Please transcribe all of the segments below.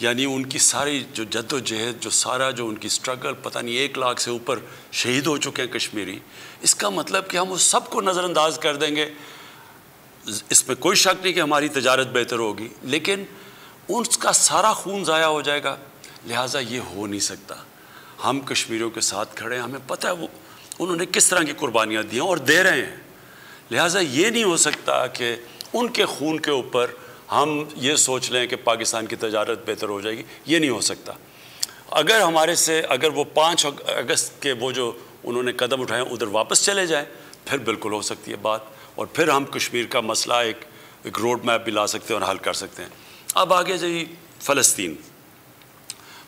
یعنی ان کی ساری جو جد و جہد، جو سارا جو ان کی سٹرگل، پتہ نہیں 1 لاکھ سے اوپر شہید ہو چکے ہیں کشمیری، اس کا مطلب کہ ہم اس سب کو نظر انداز کر دیں گے؟ اس میں کوئی شک نہیں کہ ہماری تجارت بہتر ہوگی، لیکن ان کا سارا خون ضائع ہو جائے گا. لہٰذا یہ ہو نہیں سکتا. ہم کشمیریوں کے ساتھ کھڑے ہیں، ہمیں پتہ ہے وہ انہوں نے کس طرح کی قربانیاں دی ہیں اور دے رہے ہیں. لہٰذا یہ نہیں ہو سکتا کہ ان کے خون کے اوپر ہم یہ سوچ لیں کہ پاکستان کی تجارت بہتر ہو جائے گی. یہ نہیں ہو سکتا. اگر ہمارے سے اگر وہ 5 اگست کے وہ جو انہوں نے قدم اٹھائے ادھر واپس چلے جائیں، پھر بالکل ہو سکتی ہے بات، اور پھر ہم کشمیر کا مسئلہ ایک روڈ میپ بھی لا سکتے ہیں اور حل کر سکتے ہیں. اب آگے جی فلسطین.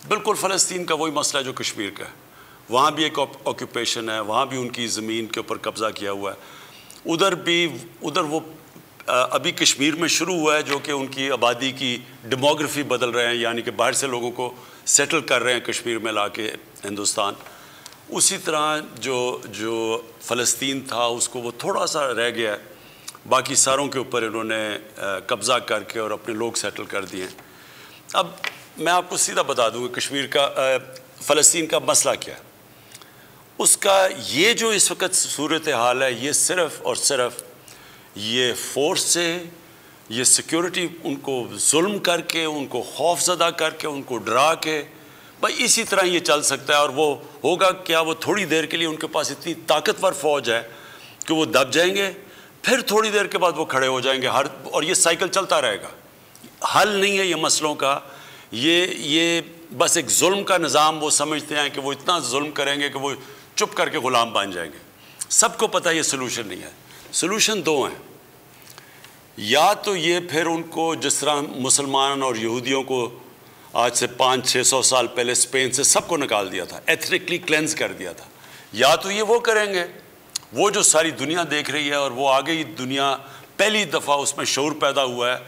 بالکل فلسطین کا وہی مسئلہ جو کشمیر کا ہے. وہاں بھی ایک آکوپیشن ہے، وہاں بھی ان کی زمین کے اوپر قبضہ کیا ہوا ہے. ادھر وہ ابھی کشمیر میں شروع ہوا ہے جو کہ ان کی آبادی کی ڈیموگرافی بدل رہے ہیں، یعنی کہ باہر سے لوگوں کو سیٹل کر رہے ہیں کشمیر میں لا کے ہندوستان. اسی طرح جو فلسطین تھا اس کو وہ تھوڑا سا رہ گیا ہے، باقی ساروں کے اوپر انہوں نے قبضہ کر کے اور اپنے لوگ سیٹل کر دیے ہیں. اب میں آپ کو سیدھا بتا دوں کہ کشمیر کا فلسطین کا مسئلہ کیا ہے. اس کا یہ جو اس وقت صورتحال ہے، یہ صرف اور صرف یہ فورس سے، یہ سیکیورٹی ان کو ظلم کر کے، ان کو خوف زدہ کر کے، ان کو ڈرا کے، بھائی اسی طرح یہ چل سکتا ہے. اور وہ ہوگا کیا؟ وہ تھوڑی دیر کے لیے ان کے پاس اتنی طاقتور فوج ہے کہ وہ دب جائیں گے، پھر تھوڑی دیر کے بعد وہ کھڑے ہو جائیں گے. اور یہ سائیکل چلتا رہے گا. حل نہیں ہے یہ مسئلوں کا. یہ بس ایک ظلم کا نظام وہ سمجھتے ہیں کہ وہ اتنا ظلم کریں گے کہ وہ چپ کر کے غلام بن جائیں گے. سب کو پتہ ہے یہ سلوشن نہیں ہے. سلوشن 2 ہیں. یا تو یہ پھر ان کو جس طرح مسلمان اور یہودیوں کو آج سے 500-600 سال پہلے اسپین سے سب کو نکال دیا تھا، ایتھنکلی کلینز کر دیا تھا، یا تو یہ وہ کریں گے وہ جو ساری دنیا دیکھ رہی ہے. اور وہ آگے دنیا پہلی دفعہ اس میں شعور پیدا ہوا ہے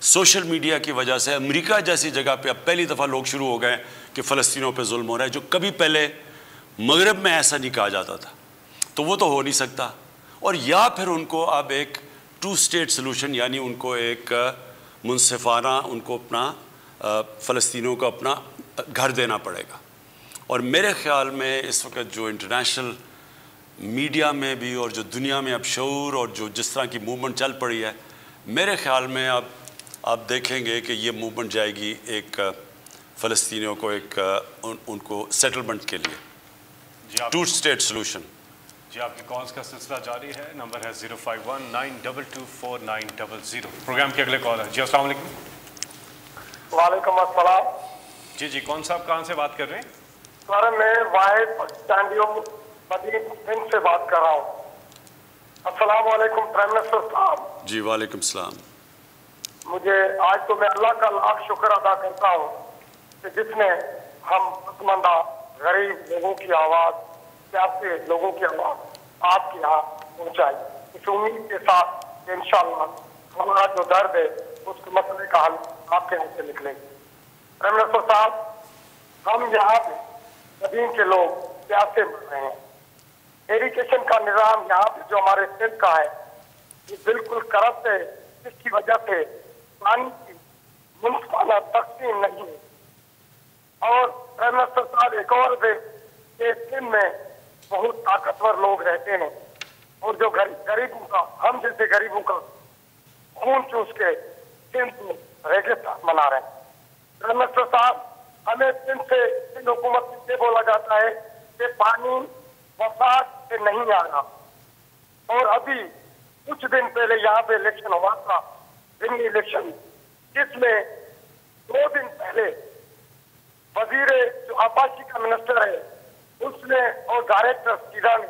سوشل میڈیا کی وجہ سے. امریکہ جیسی جگہ پہ اب پہلی دفعہ لوگ شروع ہو گئے کہ فلسطینیوں پہ ظلم ہو رہا ہے، جو کبھی پہلے مغرب میں ایسا نہیں کہا جاتا تھا. تو وہ تو ہو نہیں سکتا. اور یا پھر ان کو اب ایک 2 اسٹیٹ سلوشن، یعنی ان کو ایک منصفانہ ان کو اپنا فلسطینیوں کو اپنا گھر دینا پڑے گا. اور میرے خیال میں اس وقت جو انٹرنیشنل میڈیا میں بھی اور جو دنیا میں اب شعور اور جو جس طرح کی موومنٹ چل پڑی ہے، میرے خیال میں اب آپ دیکھیں گے کہ یہ موومنٹ جائے گی ایک فلسطینیوں کو ایک ان کو سیٹلمنٹ کے لیے، 2 اسٹیٹ سلوشن. جی آپ کی کالز کا سلسلہ جاری ہے. نمبر ہے 05192249900. پروگرام کے اگلے کال ہے. جی السلام علیکم. وعلیکم السلام. جی کون صاحب کہاں سے بات کر رہے ہیں؟ سر میں واحد پاکستانیوں مدین سنگھ سے بات کر رہا ہوں. السلام علیکم پرائم منسٹر صاحب. جی وعلیکم السلام. مجھے آج تو میں اللہ کا لاکھ شکر ادا کرتا ہوں کہ جس نے ہم پسماندہ غریب لوگوں کی آواز، پیاسے لوگوں کی آواز آپ کے یہاں پہنچائی. اس امید کے ساتھ کہ انشاءاللہ ہمارا جو درد ہے اس کے مسئلے کا حل آپ کے یہاں سے نکلے گی. پرائم منسٹر صاحب، ہم یہاں پہ مدین کے لوگ پیاسے مر رہے ہیں. ایریگیشن کا نظام یہاں پہ جو ہمارے سندھ کا ہے یہ بالکل کرپٹ ہے، جس کی وجہ سے پانی کی منصفانہ تقسیم نہیں ہے. اور پرائم منسٹر صاحب ایک اور بات کہ سندھ میں بہت طاقتور لوگ رہتے ہیں اور جو غریبوں کا، ہم جیسے غریبوں کا خون چوس کے سندھ میں ریگستان بنا رہے ہیں. پرائم منسٹر صاحب، ہمیں سندھ حکومت سے بولا جاتا ہے کہ پانی وفاق سے نہیں آ رہا. اور ابھی کچھ دن پہلے یہاں پہ الیکشن ہوا تھا، ضمنی الیکشن، جس میں 2 دن پہلے وزیر جو آبادی کا منسٹر ہے اس نے اور ڈائریکٹر سیدھا نے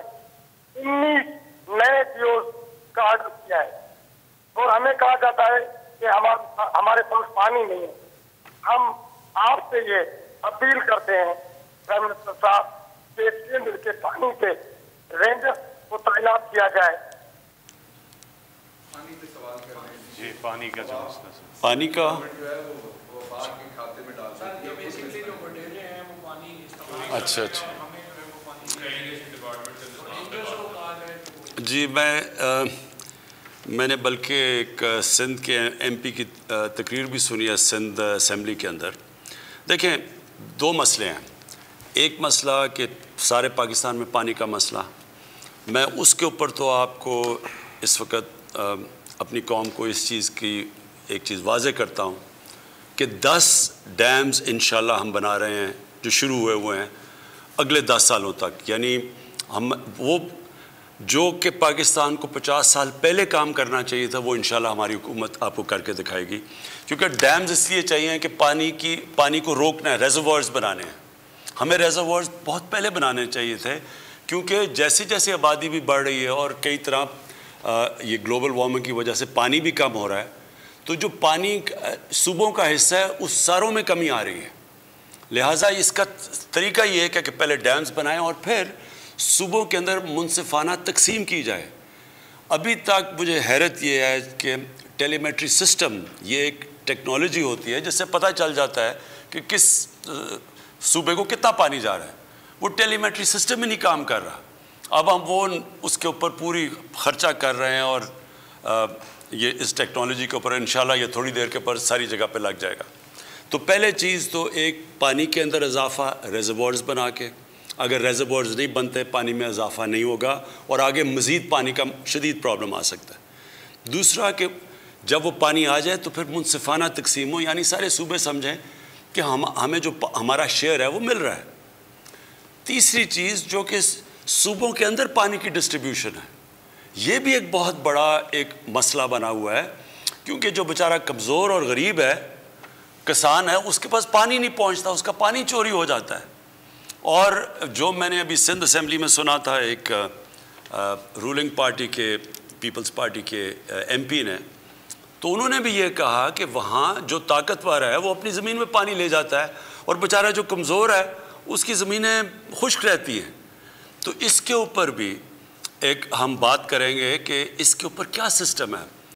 19 نئے پیوز کا آرڈر کیا ہے. اور ہمیں کہا جاتا ہے کہ ہمارے پاس پانی نہیں ہے. ہم آپ سے یہ اپیل کرتے ہیں پرائم منسٹر صاحب کہ سندھ کے پانی پہ رینجرز کو تعینات کیا جائے. جی پانی کا جو مسئلہ ہے، پانی کا اچھا جی میں نے بلکہ ایک سندھ کے ایم پی کی تقریر بھی سنی ہے سندھ اسمبلی کے اندر. دیکھیں 2 مسئلے ہیں. ایک مسئلہ کہ سارے پاکستان میں پانی کا مسئلہ، میں اس کے اوپر تو آپ کو اس وقت اپنی قوم کو اس چیز کی ایک چیز واضح کرتا ہوں کہ 10 ڈیمز انشاءاللہ ہم بنا رہے ہیں جو شروع ہوئے ہیں اگلے 10 سالوں تک. یعنی ہم وہ جو کہ پاکستان کو 50 سال پہلے کام کرنا چاہیے تھا وہ انشاءاللہ ہماری حکومت آپ کو کر کے دکھائے گی. کیونکہ ڈیمز اس لیے چاہیے کہ پانی کو روکنا ہے، ریزروائرز بنانے ہیں. ہمیں ریزروائرز بہت پہلے بنانے چاہیے تھے، کیونکہ جیسے جیسے آبادی بھی بڑھ رہی ہے اور کئی طرح یہ گلوبل وارمنگ کی وجہ سے پانی بھی کم ہو رہا ہے، تو جو پانی صوبوں کا حصہ ہے اس ساروں میں کمی آ رہی ہے. لہٰذا اس کا طریقہ یہ ہے کہ پہلے ڈیمز بنائیں اور پھر صوبوں کے اندر منصفانہ تقسیم کی جائے. ابھی تک مجھے حیرت یہ ہے کہ ٹیلی میٹری سسٹم یہ ایک ٹیکنالوجی ہوتی ہے جس سے پتہ چل جاتا ہے کہ کس صوبے کو کتنا پانی جا رہا ہے. وہ ٹیلی میٹری سسٹم ہی نہیں کام کر رہا. اب ہم وہ اس کے اوپر پوری خرچہ کر رہے ہیں اور یہ اس ٹیکنالوجی کے اوپر انشاءاللہ یہ تھوڑی دیر کے اوپر ساری جگہ پہ لگ جائے گا. تو پہلے چیز تو ایک پانی کے اندر اضافہ ریزروائرز بنا کے، اگر ریزروائرز نہیں بنتے پانی میں اضافہ نہیں ہوگا اور آگے مزید پانی کا شدید پرابلم آ سکتا ہے. دوسرا کہ جب وہ پانی آ جائے تو پھر منصفانہ تقسیم ہو، یعنی سارے صوبے سمجھیں کہ ہمیں جو ہمارا شیئر ہے وہ مل رہا ہے. تیسری چیز جو کہ صوبوں کے اندر پانی کی ڈسٹریبیوشن ہے، یہ بھی ایک بہت بڑا ایک مسئلہ بنا ہوا ہے. کیونکہ جو بیچارہ کمزور اور غریب ہے، کسان ہے، اس کے پاس پانی نہیں پہنچتا، اس کا پانی چوری ہو جاتا ہے. اور جو میں نے ابھی سندھ اسمبلی میں سنا تھا ایک رولنگ پارٹی کے پیپلز پارٹی کے ایم پی نے، تو انہوں نے بھی یہ کہا کہ وہاں جو طاقتور ہے وہ اپنی زمین میں پانی لے جاتا ہے اور بیچارہ جو کمزور ہے اس کی زمینیں خشک رہتی ہیں. تو اس کے اوپر بھی ایک ہم بات کریں گے کہ اس کے اوپر کیا سسٹم ہے.